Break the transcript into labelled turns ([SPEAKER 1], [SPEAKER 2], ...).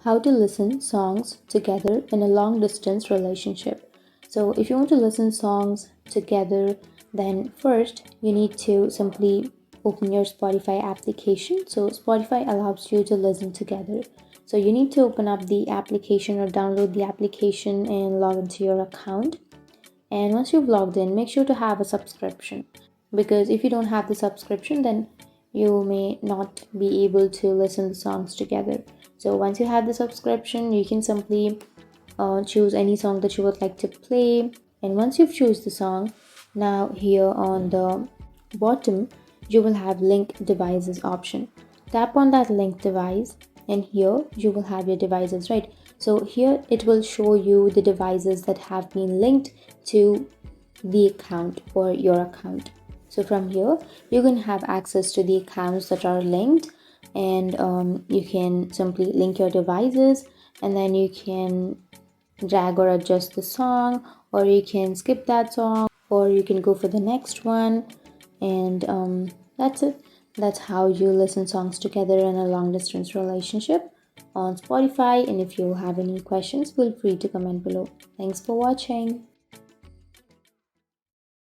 [SPEAKER 1] how to listen songs together in a long distance relationship. So if you want to listen songs together, then first you need to simply open your Spotify application. So Spotify allows you to listen together. So you need to open up the application or download the application and log into your account. And once you've logged in, make sure to have a subscription, because if you don't have the subscription, then you may not be able to listen the songs together. So once you have the subscription, you can simply choose any song that you would like to play. And once you've choose the song, now here on the bottom you will have link devices option. Tap on that link device, and here you will have your devices, right? So here it will show you the devices that have been linked to the account or your account. So from here you can have access to the accounts that are linked, and you can simply link your devices, and then you can drag or adjust the song, or you can skip that song, or you can go for the next one. And that's it. That's how you listen songs together in a long distance relationship on Spotify. And if you have any questions, feel free to comment below. Thanks for watching.